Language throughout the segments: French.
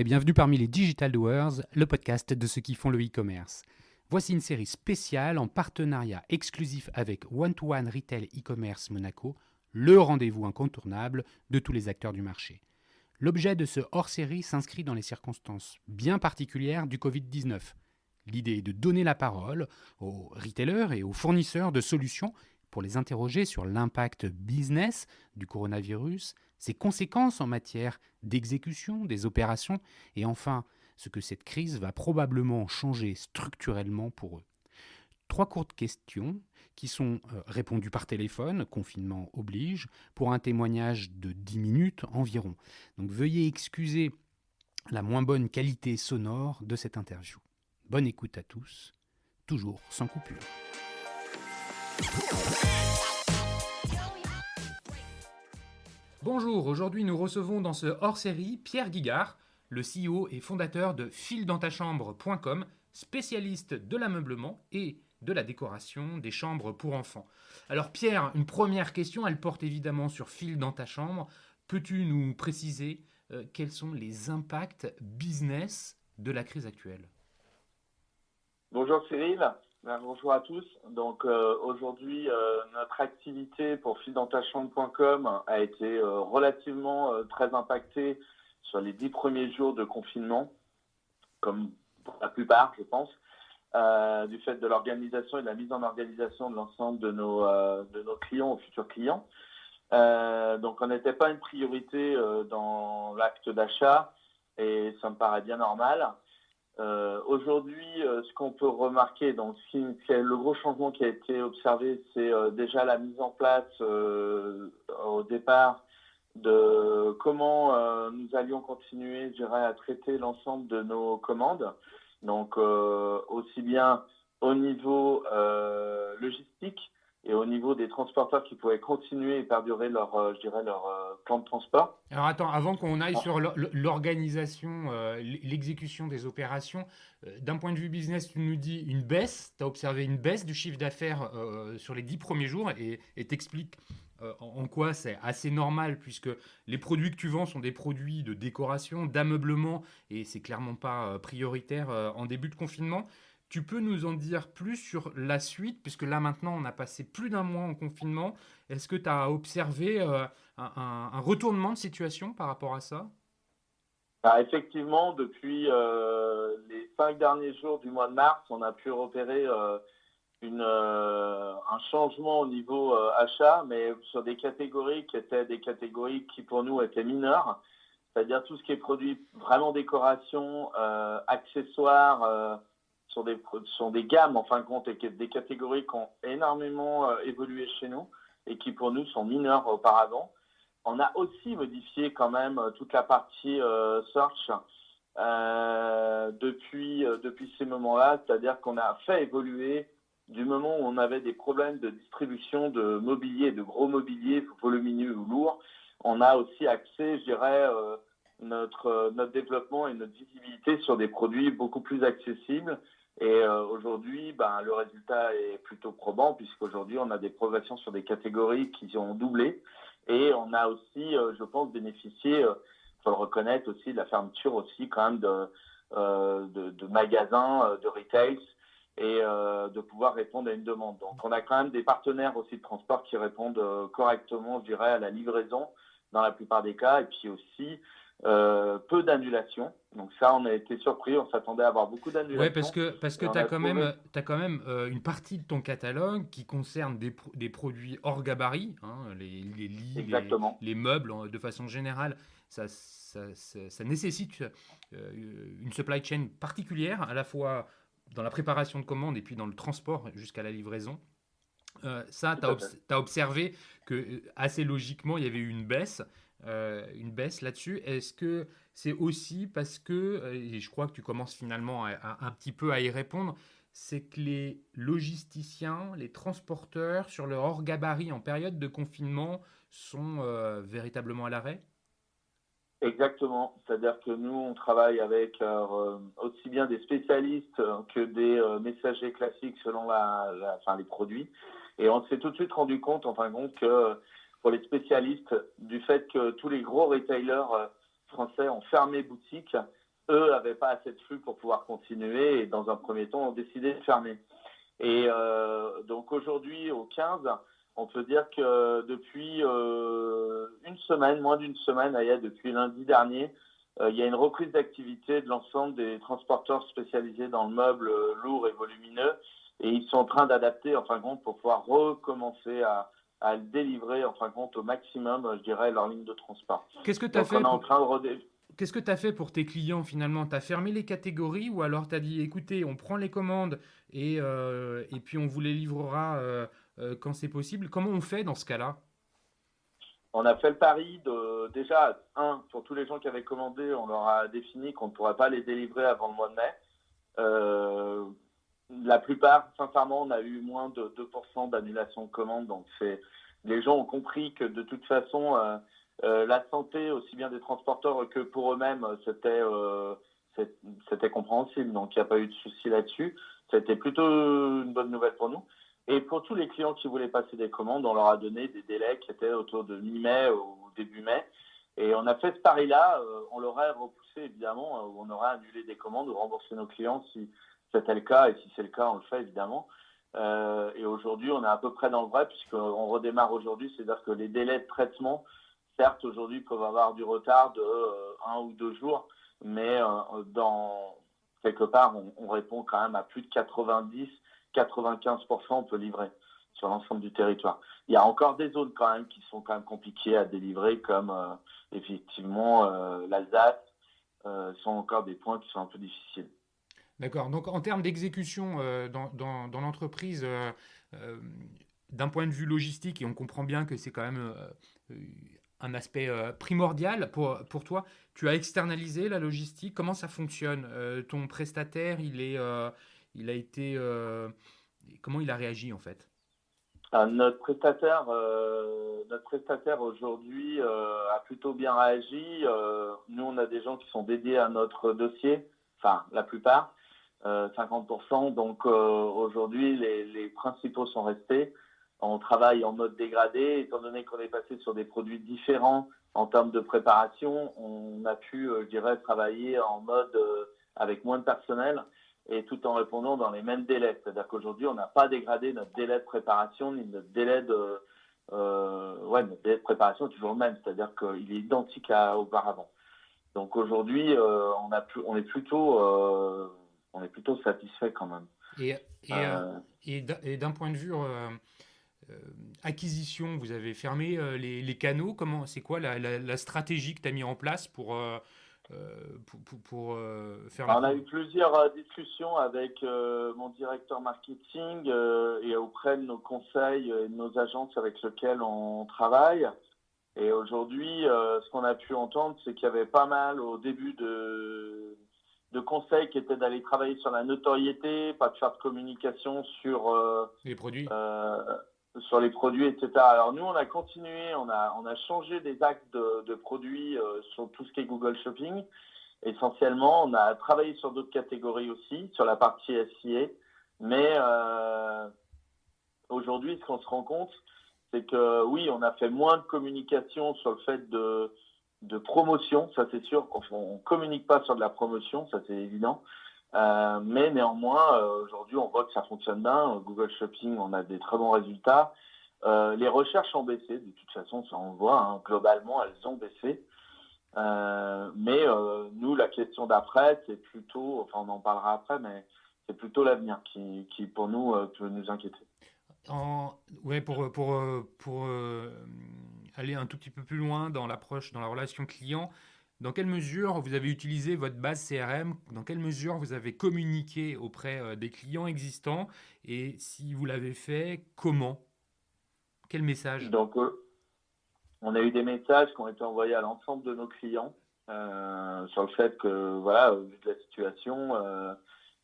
bienvenue parmi les Digital Doers, le podcast de ceux qui font le e-commerce. Voici une série spéciale en partenariat exclusif avec One-to-One Retail e-commerce Monaco, le rendez-vous incontournable de tous les acteurs du marché. L'objet de ce hors-série s'inscrit dans les circonstances bien particulières du Covid-19. L'idée est de donner la parole aux retailers et aux fournisseurs de solutions pour les interroger sur l'impact business du coronavirus, ses conséquences en matière d'exécution des opérations et enfin ce que cette crise va probablement changer structurellement pour eux. 3 courtes questions qui sont répondues par téléphone, confinement oblige, pour un témoignage de 10 minutes environ. Donc veuillez excuser la moins bonne qualité sonore de cette interview. Bonne écoute à tous, toujours sans coupure. Bonjour, aujourd'hui nous recevons dans ce hors-série Pierre Guigard, le CEO et fondateur de filedantachambre.com, spécialiste de l'ameublement et de la décoration des chambres pour enfants. Alors Pierre, une première question, elle porte évidemment sur File dans ta chambre. Peux-tu nous préciser quels sont les impacts business de la crise actuelle ? Bonjour Cyril, bonjour à tous. Donc aujourd'hui, notre activité pour filedantachambre.com a été relativement très impactée sur les 10 premiers jours de confinement, comme pour la plupart, je pense, du fait de l'organisation et de la mise en organisation de l'ensemble de nos clients ou futurs clients. Donc on n'était pas une priorité dans l'acte d'achat et ça me paraît bien normal. Aujourd'hui, ce qu'on peut remarquer, donc le gros changement qui a été observé, c'est déjà la mise en place au départ de comment nous allions continuer, je dirais, à traiter l'ensemble de nos commandes. Donc aussi bien au niveau logistique et au niveau des transporteurs qui pouvaient continuer et perdurer leur plan de transport. Alors attends, avant qu'on aille sur l'organisation, l'exécution des opérations, d'un point de vue business, tu nous dis une baisse, tu as observé une baisse du chiffre d'affaires sur les 10 premiers jours et t'expliques en quoi c'est assez normal puisque les produits que tu vends sont des produits de décoration, d'ameublement et c'est clairement pas prioritaire en début de confinement. Tu peux nous en dire plus sur la suite, puisque là maintenant on a passé plus d'un mois en confinement. Est-ce que tu as observé un retournement de situation par rapport à ça ? Effectivement, depuis les 5 derniers jours du mois de mars, on a pu repérer un changement au niveau achat, mais sur des catégories qui étaient des catégories qui pour nous étaient mineures, c'est-à-dire tout ce qui est produit vraiment décoration, accessoires, sont des gammes en fin de compte et des catégories qui ont énormément évolué chez nous et qui pour nous sont mineures auparavant. On a aussi modifié quand même toute la partie search depuis ces moments-là, c'est-à-dire qu'on a fait évoluer du moment où on avait des problèmes de distribution de mobilier, de gros mobilier, volumineux ou lourd. On a aussi axé, je dirais, notre développement et notre visibilité sur des produits beaucoup plus accessibles. Et aujourd'hui, le résultat est plutôt probant puisqu'aujourd'hui, on a des progressions sur des catégories qui ont doublé. Et on a aussi, je pense, bénéficié, faut le reconnaître aussi, de la fermeture aussi quand même de magasins, de retails et de pouvoir répondre à une demande. Donc, on a quand même des partenaires aussi de transport qui répondent correctement, je dirais, à la livraison dans la plupart des cas. Et puis aussi, peu d'annulations. Donc ça, on a été surpris. On s'attendait à avoir beaucoup d'annulations. Oui, parce que tu as quand même une partie de ton catalogue qui concerne des produits hors gabarit, hein, les lits, les meubles de façon générale. Ça nécessite une supply chain particulière, à la fois dans la préparation de commandes et puis dans le transport jusqu'à la livraison. Tu as observé que assez logiquement, il y avait eu une baisse là-dessus. Est-ce que c'est aussi parce que, et je crois que tu commences finalement un petit peu à y répondre, c'est que les logisticiens, les transporteurs sur leur hors gabarit en période de confinement sont véritablement à l'arrêt ? Exactement, c'est-à-dire que nous, on travaille avec aussi bien des spécialistes que des messagers classiques selon les produits. Et on s'est tout de suite rendu compte, en fin de compte, que pour les spécialistes, du fait que tous les gros retailers français ont fermé boutique, eux n'avaient pas assez de flux pour pouvoir continuer et dans un premier temps ont décidé de fermer. Et donc aujourd'hui, au 15, on peut dire que depuis une semaine, moins d'une semaine, depuis lundi dernier, il y a une reprise d'activité de l'ensemble des transporteurs spécialisés dans le meuble lourd et volumineux. Et ils sont en train d'adapter, en fin de compte, pour pouvoir recommencer à délivrer, en fin de compte, au maximum, je dirais, leur ligne de transport. Qu'est-ce que tu as Donc, on fait est en pour... train de Qu'est-ce que tu as fait pour tes clients finalement? Tu as fermé les catégories ou alors tu as dit écoutez, on prend les commandes et puis on vous les livrera quand c'est possible? Comment on fait dans ce cas-là? On a fait le pari déjà, pour tous les gens qui avaient commandé, on leur a défini qu'on ne pourrait pas les délivrer avant le mois de mai. Euh, la plupart, sincèrement, on a eu moins de 2% d'annulation de commandes. Donc, les gens ont compris que de toute façon, la santé, aussi bien des transporteurs que pour eux-mêmes, c'était compréhensible. Donc, il n'y a pas eu de souci là-dessus. C'était plutôt une bonne nouvelle pour nous. Et pour tous les clients qui voulaient passer des commandes, on leur a donné des délais qui étaient autour de mi-mai ou début mai. Et on a fait ce pari-là. On l'aurait repoussé, évidemment, on aurait annulé des commandes ou remboursé nos clients si c'était le cas. Et si c'est le cas, on le fait, évidemment. Et aujourd'hui, on est à peu près dans le vrai puisqu'on redémarre aujourd'hui. C'est-à-dire que les délais de traitement, certes, aujourd'hui, peuvent avoir du retard de 1 ou 2 jours. Mais quelque part, on répond quand même à plus de 95%, on peut livrer sur l'ensemble du territoire. Il y a encore des zones quand même qui sont quand même compliquées à délivrer, comme effectivement l'Alsace, sont encore des points qui sont un peu difficiles. D'accord. Donc en termes d'exécution dans l'entreprise, euh, d'un point de vue logistique, et on comprend bien que c'est quand même un aspect primordial pour toi, tu as externalisé la logistique. Comment ça fonctionne? Ton prestataire, il a été, comment il a réagi en fait? Notre prestataire aujourd'hui a plutôt bien réagi. Nous, on a des gens qui sont dédiés à notre dossier, enfin la plupart, 50%. Donc aujourd'hui, les principaux sont restés. On travaille en mode dégradé, étant donné qu'on est passé sur des produits différents en termes de préparation. On a pu, je dirais, travailler en mode avec moins de personnel et tout en répondant dans les mêmes délais. C'est-à-dire qu'aujourd'hui, on n'a pas dégradé notre délai de préparation ni notre délai notre délai de préparation est toujours le même, c'est-à-dire qu'il est identique à auparavant. Donc aujourd'hui, on est plutôt satisfait quand même. Et, et, euh, Euh, et d'un point de vue euh, acquisition, vous avez fermé les canaux. C'est quoi la stratégie que tu as mis en place pour faire la on a pro? eu plusieurs discussions avec mon directeur marketing et auprès de nos conseils et de nos agences avec lesquelles on travaille. Et aujourd'hui, ce qu'on a pu entendre, c'est qu'il y avait pas mal au début de conseils qui étaient d'aller travailler sur la notoriété, pas de faire de communication Les produits? euh, sur les produits, etc. Alors nous, on a continué, on a changé des axes de produits sur tout ce qui est Google Shopping. Essentiellement, on a travaillé sur d'autres catégories aussi, sur la partie SIA. Mais aujourd'hui, ce qu'on se rend compte, c'est que oui, on a fait moins de communication sur le fait de promotion, ça c'est sûr. On ne communique pas sur de la promotion, ça c'est évident. Mais néanmoins, aujourd'hui, on voit que ça fonctionne bien. Google Shopping, on a des très bons résultats. Les recherches ont baissé, de toute façon, ça on le voit. Hein. Globalement, elles ont baissé. Mais nous, la question d'après, c'est plutôt, enfin on en parlera après, mais c'est plutôt l'avenir qui pour nous, peut nous inquiéter. Ouais, pour aller un tout petit peu plus loin dans l'approche, dans la relation client, dans quelle mesure vous avez utilisé votre base CRM? Dans quelle mesure vous avez communiqué auprès des clients existants? Et si vous l'avez fait, comment? Quel message? Donc, on a eu des messages qui ont été envoyés à l'ensemble de nos clients sur le fait que, voilà, au vu de la situation,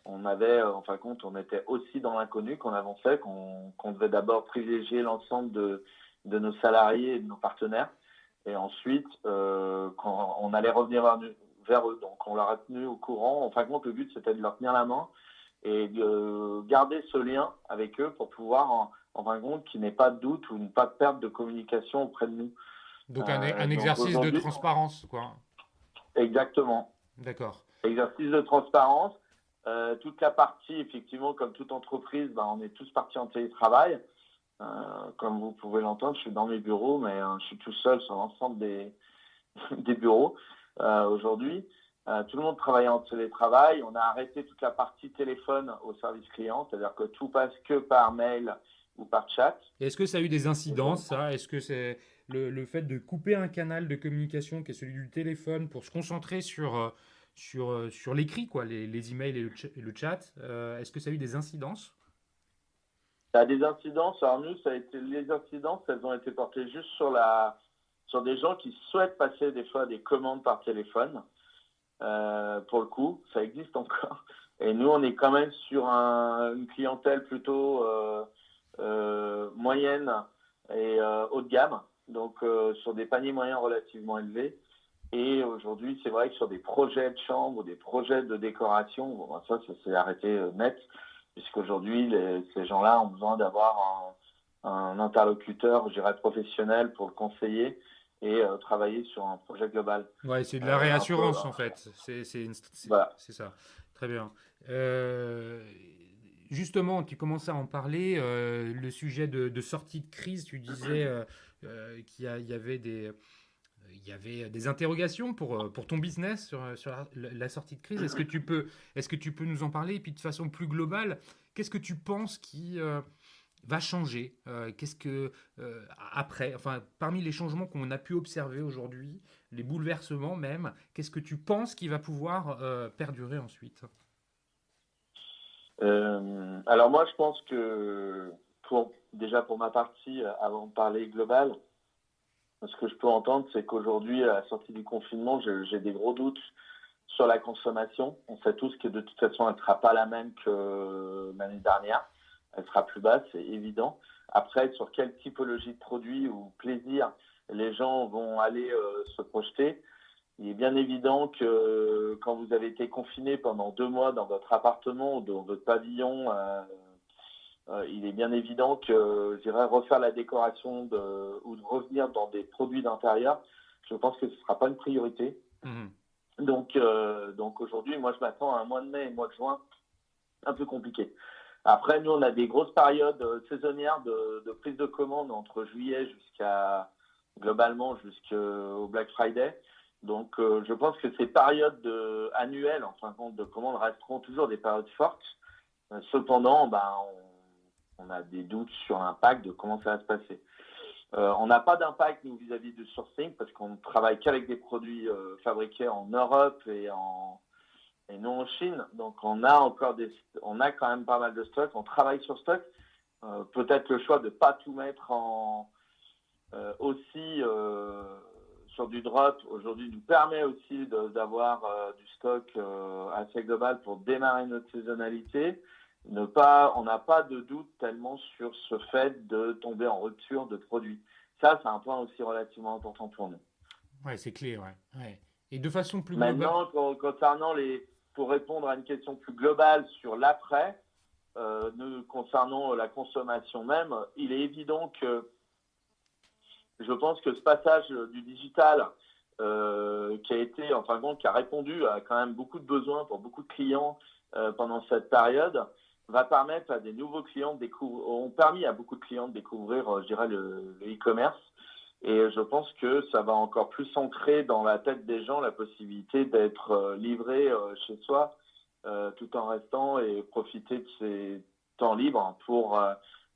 on avait, en fin de compte, on était aussi dans l'inconnu qu'on avançait, qu'on devait d'abord privilégier l'ensemble de nos salariés et de nos partenaires. Et ensuite, quand on allait revenir vers eux. Donc, on leur a tenu au courant. En fin de compte, le but, c'était de leur tenir la main et de garder ce lien avec eux pour pouvoir, en fin de compte, qu'il n'ait pas de doute ou pas de perte de communication auprès de nous. Donc un Donc exercice de aujourd'hui, transparence, quoi. exactement. D'accord. Exercice de transparence. Toute la partie, effectivement, comme toute entreprise, on est tous partis en télétravail. Comme vous pouvez l'entendre, je suis dans mes bureaux, mais je suis tout seul sur l'ensemble des bureaux aujourd'hui. Tout le monde travaille en télétravail. On a arrêté toute la partie téléphone au service client, c'est-à-dire que tout passe que par mail ou par chat. Est-ce que ça a eu des incidences, ça? Est-ce que c'est le fait de couper un canal de communication qui est celui du téléphone pour se concentrer sur l'écrit, quoi, les emails et le chat, est-ce que ça a eu des incidences? Ça a des incidences. Alors nous, les incidences, elles ont été portées juste sur des gens qui souhaitent passer des fois des commandes par téléphone. Pour le coup, ça existe encore. Et nous, on est quand même sur une clientèle plutôt moyenne et haut de gamme, donc sur des paniers moyens relativement élevés. Et aujourd'hui, c'est vrai que sur des projets de chambre ou des projets de décoration, ça s'est arrêté net, puisqu'aujourd'hui, ces gens-là ont besoin d'avoir un interlocuteur, je dirais, professionnel pour le conseiller et travailler sur un projet global. Ouais, c'est de la réassurance en fait. Voilà. C'est ça. Très bien. Justement, tu commençais à en parler, le sujet de sortie de crise, tu disais il y avait des interrogations pour ton business sur la sortie de crise. Est-ce que tu peux nous en parler? Et puis de façon plus globale, qu'est-ce que tu penses qui va changer? Qu'est-ce que après, enfin, parmi les changements qu'on a pu observer aujourd'hui, les bouleversements même, qu'est-ce que tu penses qui va pouvoir perdurer ensuite? Alors moi, je pense que déjà pour ma partie, avant de parler global, ce que je peux entendre, c'est qu'aujourd'hui, à la sortie du confinement, j'ai des gros doutes sur la consommation. On sait tous que de toute façon, elle ne sera pas la même que l'année dernière. Elle sera plus basse, c'est évident. Après, sur quelle typologie de produit ou plaisir les gens vont aller se projeter, il est bien évident que quand vous avez été confiné pendant 2 mois dans votre appartement ou dans votre pavillon, il est bien évident que je dirais refaire la décoration ou de revenir dans des produits d'intérieur, je pense que ce ne sera pas une priorité. Mmh. Donc aujourd'hui, moi je m'attends à un mois de mai et un mois de juin un peu compliqué. Après, nous, on a des grosses périodes saisonnières de prise de commande entre juillet globalement jusqu'au Black Friday. Donc, je pense que ces périodes annuelles, en fin de compte, de commandes resteront toujours des périodes fortes. Cependant, on a des doutes sur l'impact de comment ça va se passer. On n'a pas d'impact, nous, vis-à-vis du sourcing, parce qu'on ne travaille qu'avec des produits fabriqués en Europe et non en Chine. Donc, on a quand même pas mal de stock. On travaille sur stock. Peut-être le choix de ne pas tout mettre aussi sur du drop aujourd'hui nous permet aussi d'avoir du stock assez global pour démarrer notre saisonnalité. On n'a pas de doute tellement sur ce fait de tomber en rupture de produits. Ça, c'est un point aussi relativement important pour nous. Ouais, c'est clé, ouais. Ouais. Et de façon plus globale. Maintenant, concernant pour répondre à une question plus globale sur l'après, concernant la consommation même, il est évident que je pense que ce passage du digital qui a répondu à quand même beaucoup de besoins pour beaucoup de clients pendant cette période, va permettre à des nouveaux clients ont permis à beaucoup de clients de découvrir, je dirais, le e-commerce. Et je pense que ça va encore plus s'ancrer dans la tête des gens la possibilité d'être livré chez soi tout en restant et profiter de ses temps libres pour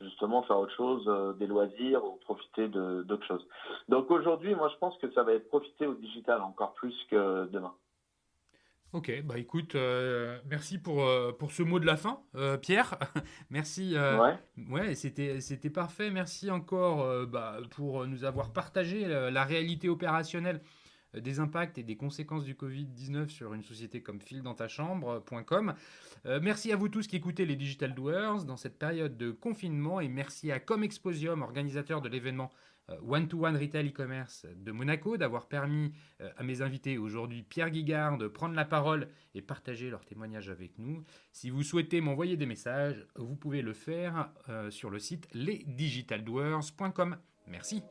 justement faire autre chose, des loisirs ou profiter d'autres choses. Donc aujourd'hui, moi je pense que ça va être profité au digital encore plus que demain. Ok, bah écoute, merci pour ce mot de la fin, Pierre. Merci. Ouais. Ouais, c'était parfait. Merci encore pour nous avoir partagé la réalité opérationnelle des impacts et des conséquences du Covid-19 sur une société comme filedantachambre.com. Merci à vous tous qui écoutez les Digital Doers dans cette période de confinement et merci à Comexposium, organisateur de l'événement One-to-One Retail e-commerce de Monaco, d'avoir permis à mes invités aujourd'hui, Pierre Guigard, de prendre la parole et partager leur témoignage avec nous. Si vous souhaitez m'envoyer des messages, vous pouvez le faire sur le site lesdigitaldoers.com. Merci.